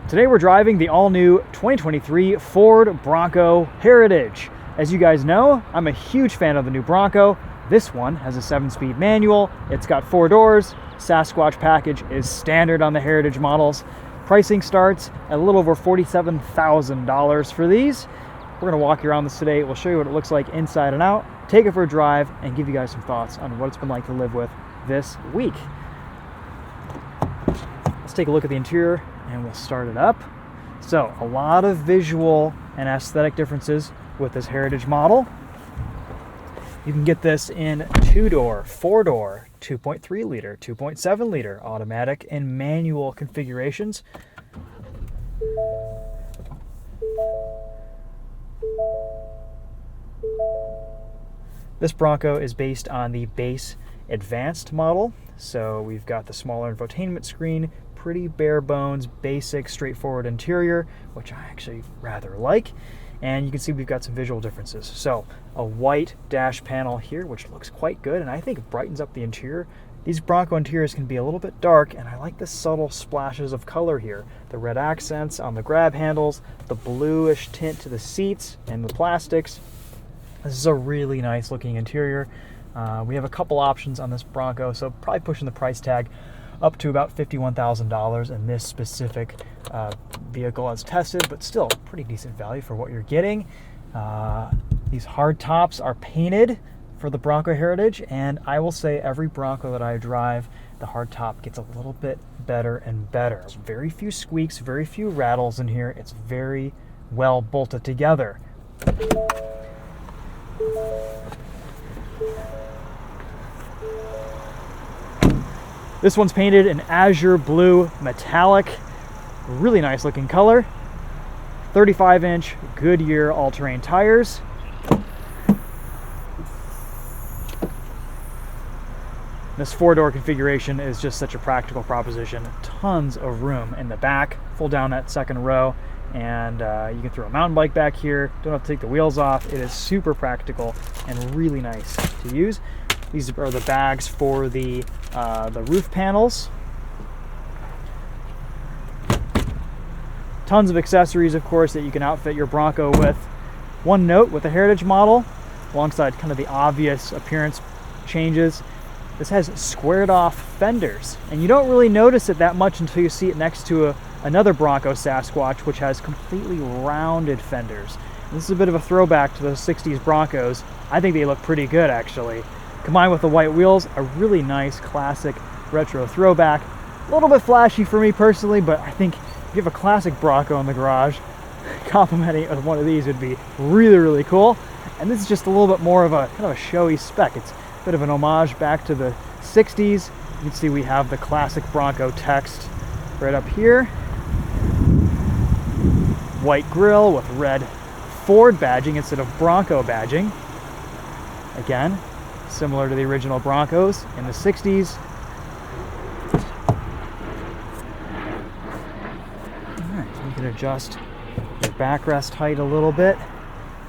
Today we're driving the all-new 2023 Ford Bronco Heritage. As you guys know, I'm a huge fan of the new Bronco. This one has a 7-speed manual, it's got 4 doors, Sasquatch package is standard on the Heritage models. Pricing starts at a little over $47,000 for these. We're going to walk you around this today. We'll show you what it looks like inside and out, take it for a drive, and give you guys some thoughts on what it's been like to live with this week. Let's take a look at the interior and we'll start it up. So, a lot of visual and aesthetic differences with this Heritage model. You can get this in 2-door, 4-door, 2.3 liter, 2.7 liter, automatic and manual configurations. This Bronco is based on the base advanced model. So we've got the smaller infotainment screen, pretty bare bones, basic, straightforward interior, which I actually rather like. And you can see we've got some visual differences. So a white dash panel here, which looks quite good, and I think it brightens up the interior. These Bronco interiors can be a little bit dark, and I like the subtle splashes of color here. The red accents on the grab handles, the bluish tint to the seats and the plastics. This is a really nice looking interior. We have a couple options on this Bronco, so probably pushing the price tag up to about $51,000 in this specific vehicle as tested, but still pretty decent value for what you're getting. These hard tops are painted for the Bronco Heritage, and I will say every Bronco that I drive, the hard top gets a little bit better and better. Very few squeaks, very few rattles in here. It's very well bolted together. This one's painted in azure blue metallic, really nice looking color. 35-inch Goodyear all-terrain tires. This 4-door configuration is just such a practical proposition. Tons of room in the back. Fold down that second row, and you can throw a mountain bike back here. Don't have to take the wheels off. It is super practical and really nice to use. These are the bags for the roof panels. Tons of accessories, of course, that you can outfit your Bronco with. One note with the Heritage model, alongside kind of the obvious appearance changes, this has squared off fenders, and you don't really notice it that much until you see it next to another Bronco Sasquatch, which has completely rounded fenders. And this is a bit of a throwback to those 60s Broncos. I think they look pretty good, actually. Combined with the white wheels, a really nice classic retro throwback. A little bit flashy for me personally, but I think if you have a classic Bronco in the garage, complimenting it with one of these would be really, really cool. And this is just a little bit more of a kind of a showy spec. It's a bit of an homage back to the 60s. You can see we have the classic Bronco text right up here. White grille with red Ford badging instead of Bronco badging. Again, similar to the original Broncos in the 60s. Alright, so you can adjust your backrest height a little bit.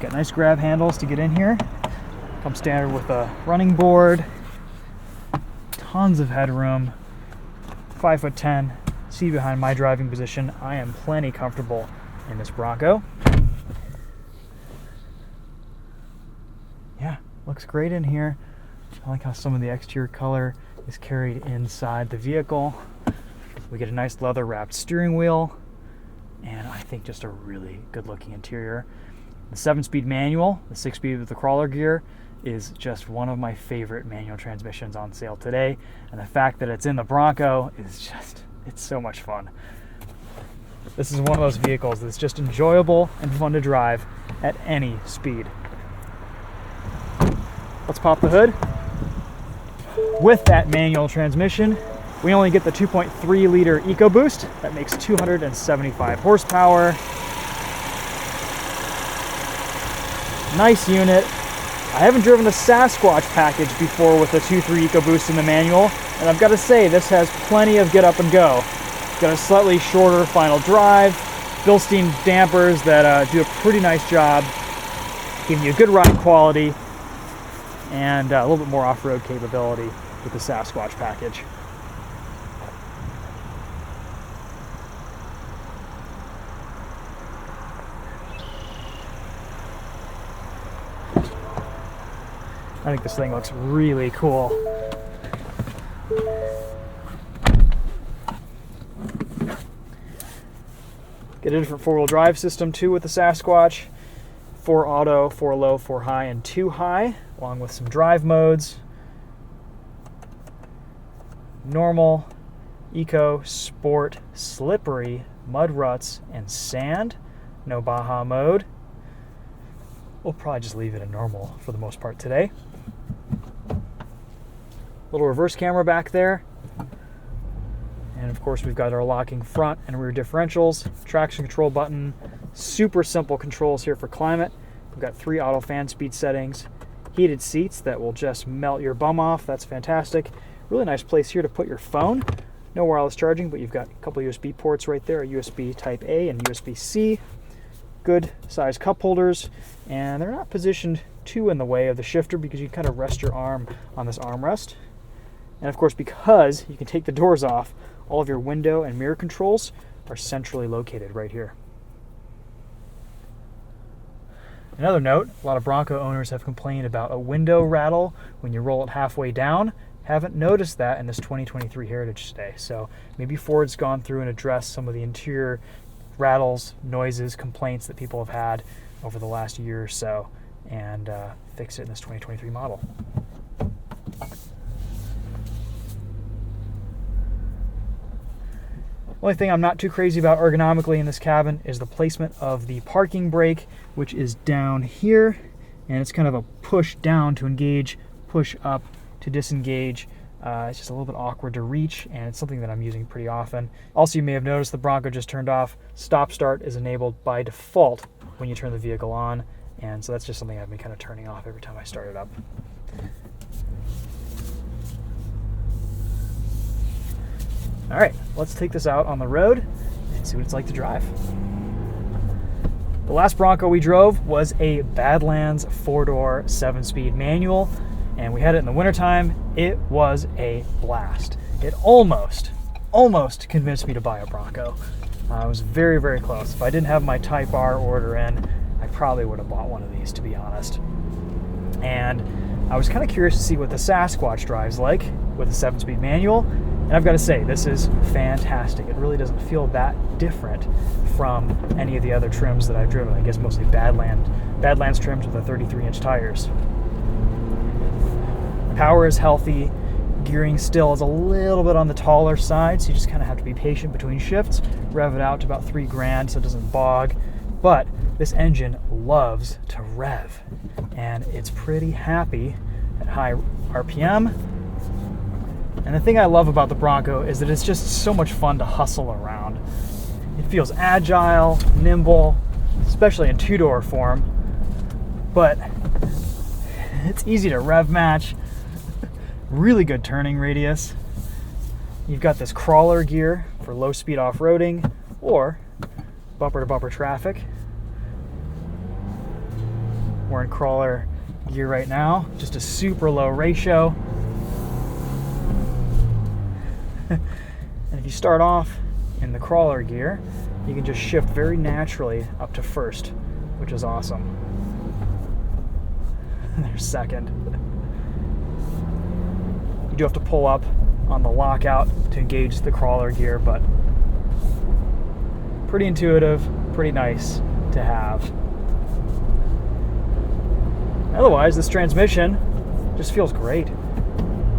Got nice grab handles to get in here. Comes standard with a running board. Tons of headroom. 5'10", seat behind my driving position. I am plenty comfortable in this Bronco. Yeah, looks great in here. I like how some of the exterior color is carried inside the vehicle. We get a nice leather wrapped steering wheel, and I think just a really good looking interior. The 7-speed manual, the 6-speed with the crawler gear, is just one of my favorite manual transmissions on sale today. And the fact that it's in the Bronco is just, it's so much fun. This is one of those vehicles that's just enjoyable and fun to drive at any speed. Let's pop the hood. With that manual transmission, we only get the 2.3 liter EcoBoost. That makes 275 horsepower. Nice unit. I haven't driven the Sasquatch package before with the 2.3 EcoBoost in the manual, and I've got to say this has plenty of get up and go. Got a slightly shorter final drive, Bilstein dampers that do a pretty nice job, giving you good ride quality, and a little bit more off-road capability with the Sasquatch package. I think this thing looks really cool. Get a different four-wheel drive system too with the Sasquatch. 4 auto, 4 low, 4 high, and 2 high, along with some drive modes. Normal, eco, sport, slippery, mud ruts, and sand. No Baja mode. We'll probably just leave it in normal for the most part today. Little reverse camera back there. And of course we've got our locking front and rear differentials, traction control button, super simple controls here for climate. We've got 3 auto fan speed settings, heated seats that will just melt your bum off. That's fantastic. Really nice place here to put your phone. No wireless charging, but you've got a couple USB ports right there, a USB Type A and USB-C. Good size cup holders, and they're not positioned too in the way of the shifter because you kind of rest your arm on this armrest. And of course, because you can take the doors off, all of your window and mirror controls are centrally located right here. Another note, a lot of Bronco owners have complained about a window rattle when you roll it halfway down. Haven't noticed that in this 2023 Heritage today. So maybe Ford's gone through and addressed some of the interior rattles, noises, complaints that people have had over the last year or so and fix it in this 2023 model. Only thing I'm not too crazy about ergonomically in this cabin is the placement of the parking brake, which is down here, and it's kind of a push down to engage, push up to disengage. It's just a little bit awkward to reach, and it's something that I'm using pretty often. Also, you may have noticed the Bronco just turned off. Stop start is enabled by default when you turn the vehicle on, and so that's just something I've been kind of turning off every time I start it up. All right, let's take this out on the road and see what it's like to drive. The last Bronco we drove was a Badlands 4-door 7-speed manual, and we had it in the wintertime. It was a blast. It almost convinced me to buy a Bronco. I was very, very close. If I didn't have my Type R order in, I probably would have bought one of these, to be honest. And I was kind of curious to see what the Sasquatch drives like with a 7-speed manual. And I've got to say, this is fantastic. It really doesn't feel that different from any of the other trims that I've driven. I guess mostly Badlands trims with the 33-inch tires. Power is healthy. Gearing still is a little bit on the taller side, so you just kind of have to be patient between shifts. Rev it out to about 3 grand so it doesn't bog. But this engine loves to rev, and it's pretty happy at high RPM. And the thing I love about the Bronco is that it's just so much fun to hustle around. It feels agile, nimble, especially in 2-door form, but it's easy to rev match. Really good turning radius. You've got this crawler gear for low speed off-roading or bumper to bumper traffic. We're in crawler gear right now, just a super low ratio. And if you start off in the crawler gear, you can just shift very naturally up to first, which is awesome. And there's second. You do have to pull up on the lockout to engage the crawler gear, but pretty intuitive, pretty nice to have. Otherwise, this transmission just feels great.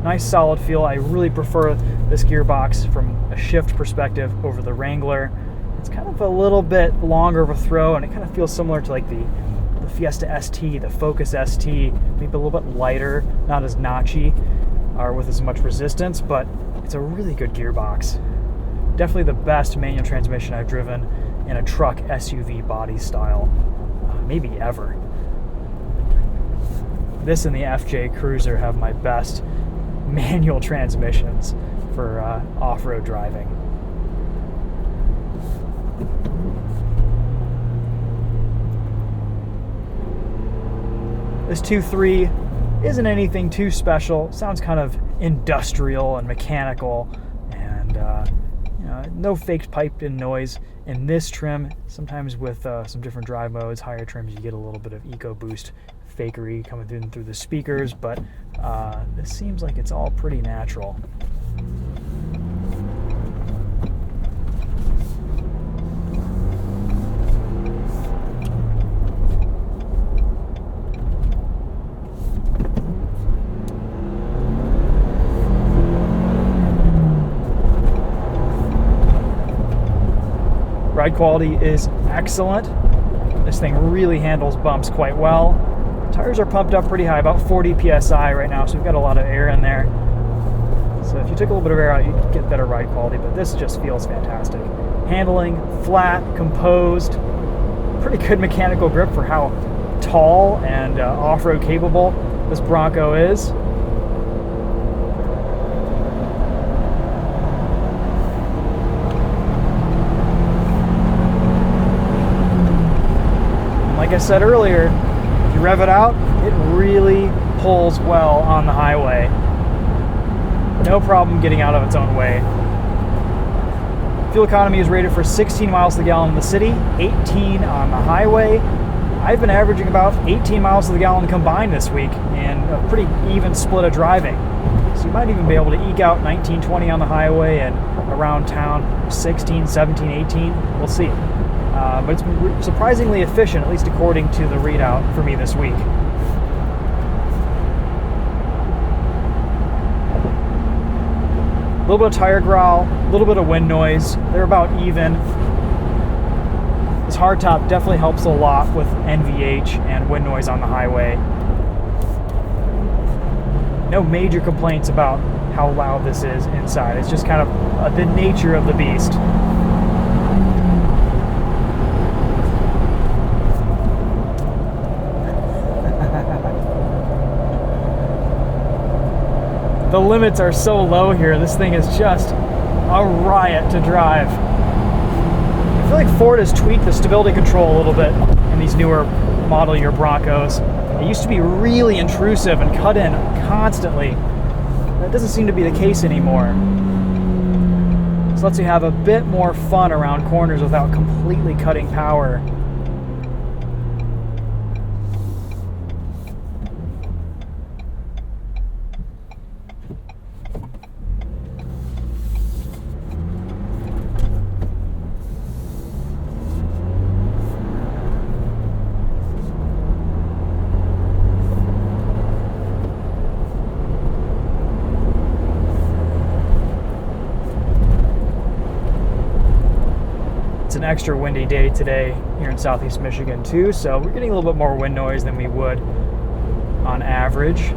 Nice solid feel. I really prefer this gearbox from a shift perspective over the Wrangler. It's kind of a little bit longer of a throw, and it kind of feels similar to like the Fiesta ST, the Focus ST, maybe a little bit lighter, not as notchy or with as much resistance, but it's a really good gearbox. Definitely the best manual transmission I've driven in a truck SUV body style, maybe ever. This and the FJ Cruiser have my best manual transmissions for off-road driving. This 2.3 isn't anything too special. Sounds kind of industrial and mechanical, and no faked piped-in noise in this trim. Sometimes with some different drive modes, higher trims, you get a little bit of EcoBoost fakery coming through the speakers, but this seems like it's all pretty natural. Ride quality is excellent. This thing really handles bumps quite well. Tires are pumped up pretty high, about 40 psi right now, so we've got a lot of air in there. So if you took a little bit of air out, you'd get better ride quality, but this just feels fantastic. Handling, flat, composed, pretty good mechanical grip for how tall and off-road capable this Bronco is. Like I said earlier, if you rev it out, it really pulls well on the highway. No problem getting out of its own way. Fuel economy is rated for 16 miles to the gallon in the city, 18 on the highway. I've been averaging about 18 miles to the gallon combined this week, and a pretty even split of driving. So you might even be able to eke out 19, 20 on the highway and around town 16, 17, 18. We'll see. But it's been surprisingly efficient, at least according to the readout for me this week. A little bit of tire growl, a little bit of wind noise. They're about even. This hardtop definitely helps a lot with NVH and wind noise on the highway. No major complaints about how loud this is inside. It's just kind of the nature of the beast. The limits are so low here, this thing is just a riot to drive. I feel like Ford has tweaked the stability control a little bit in these newer model year Broncos. It used to be really intrusive and cut in constantly. That doesn't seem to be the case anymore. This lets you have a bit more fun around corners without completely cutting power. It's an extra windy day today here in southeast Michigan too, so we're getting a little bit more wind noise than we would on average.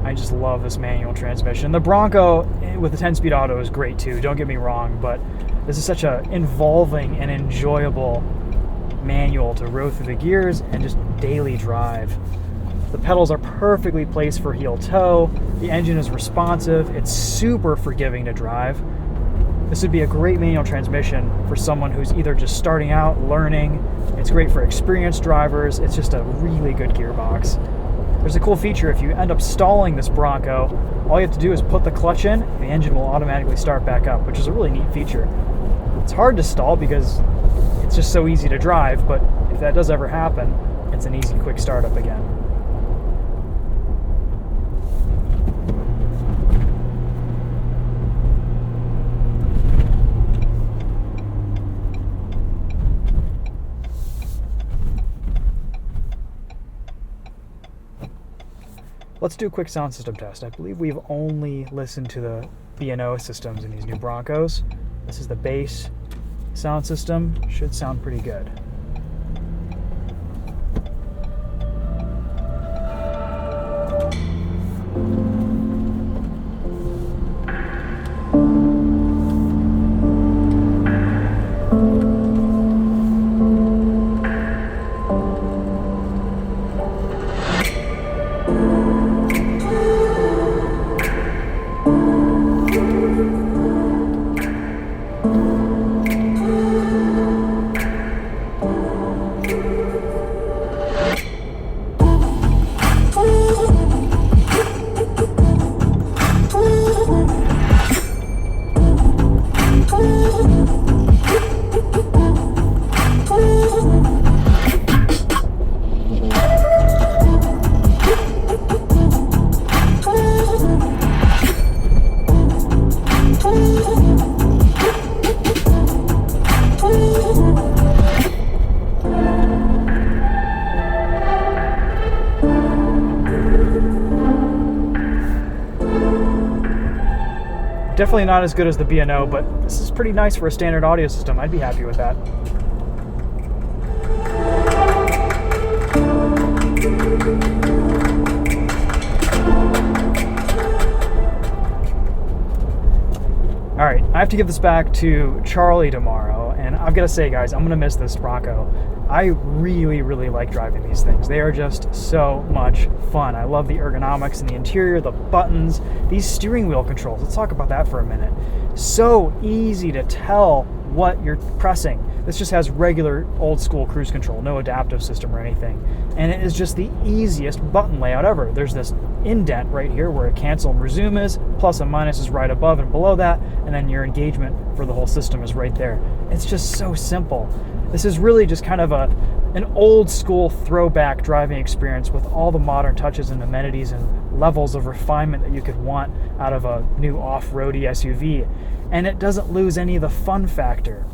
I just love this manual transmission. The Bronco with the 10-speed auto is great too, don't get me wrong, but this is such an involving and enjoyable manual to row through the gears and just daily drive. The pedals are perfectly placed for heel toe. The engine is responsive. It's super forgiving to drive. This would be a great manual transmission for someone who's either just starting out, learning. It's great for experienced drivers. It's just a really good gearbox. There's a cool feature. If you end up stalling this Bronco, all you have to do is put the clutch in and the engine will automatically start back up, which is a really neat feature. It's hard to stall because it's just so easy to drive, but if that does ever happen, it's an easy, quick startup again. Let's do a quick sound system test. I believe we've only listened to the B&O systems in these new Broncos. This is the bass sound system. Should sound pretty good. Definitely not as good as the B&O, but this is pretty nice for a standard audio system. I'd be happy with that. All right, I have to give this back to Charlie tomorrow, and I've got to say, guys, I'm going to miss this Bronco. I really, really like driving these things. They are just so much fun. I love the ergonomics in the interior, the buttons, these steering wheel controls. Let's talk about that for a minute. So easy to tell what you're pressing. This just has regular old school cruise control, no adaptive system or anything. And it is just the easiest button layout ever. There's this indent right here where a cancel and resume is, plus and minus is right above and below that, and then your engagement for the whole system is right there. It's just so simple. This is really just kind of an old school throwback driving experience with all the modern touches and amenities and levels of refinement that you could want out of a new off-roady SUV. And it doesn't lose any of the fun factor.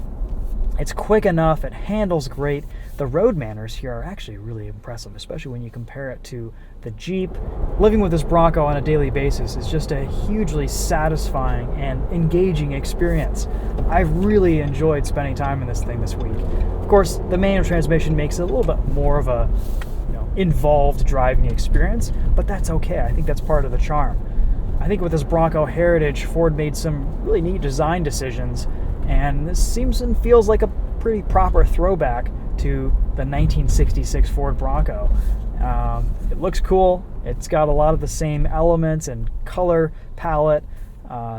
It's quick enough, it handles great. The road manners here are actually really impressive, especially when you compare it to the Jeep. Living with this Bronco on a daily basis is just a hugely satisfying and engaging experience. I've really enjoyed spending time in this thing this week. Of course, the manual transmission makes it a little bit more of a involved driving experience, but that's okay. I think that's part of the charm. I think with this Bronco heritage, Ford made some really neat design decisions, and this seems and feels like a pretty proper throwback to the 1966 Ford Bronco. It looks cool. It's got a lot of the same elements and color palette.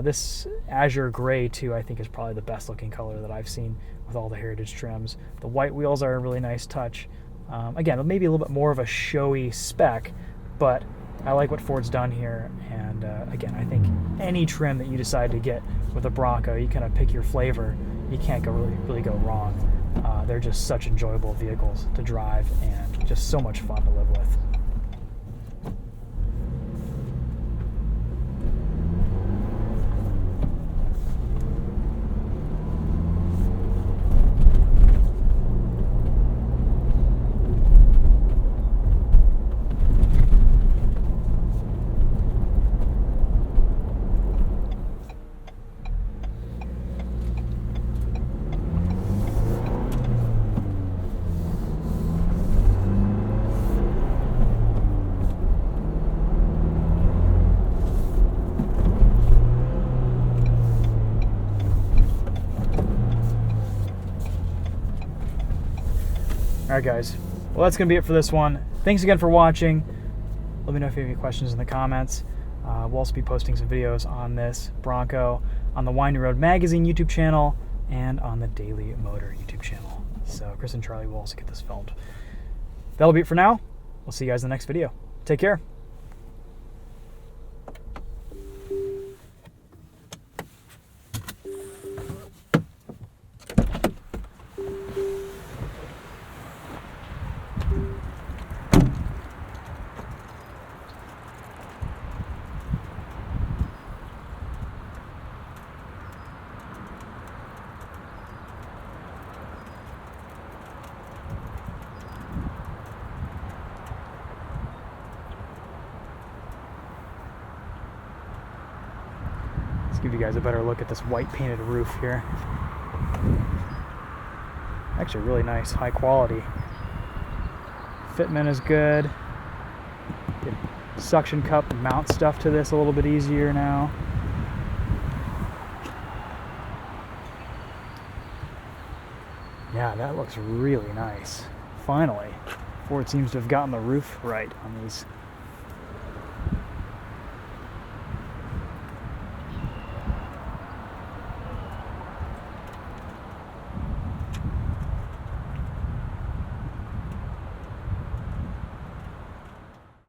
This azure gray, too, I think is probably the best looking color that I've seen with all the heritage trims. The white wheels are a really nice touch. Again, maybe a little bit more of a showy spec, but I like what Ford's done here. And again, I think any trim that you decide to get with a Bronco, you kind of pick your flavor. You can't really go wrong. They're just such enjoyable vehicles to drive and just so much fun to live with. Alright guys, well that's going to be it for this one. Thanks again for watching. Let me know if you have any questions in the comments. We'll also be posting some videos on this Bronco on the Winding Road Magazine YouTube channel and on the Daily Motor YouTube channel. So Chris and Charlie will also get this filmed. That'll be it for now. We'll see you guys in the next video. Take care. Let's give you guys a better look at this white painted roof here. Actually really nice, high quality. Fitment is good. Get suction cup mount stuff to this a little bit easier now. Yeah, that looks really nice. Finally, Ford seems to have gotten the roof right on these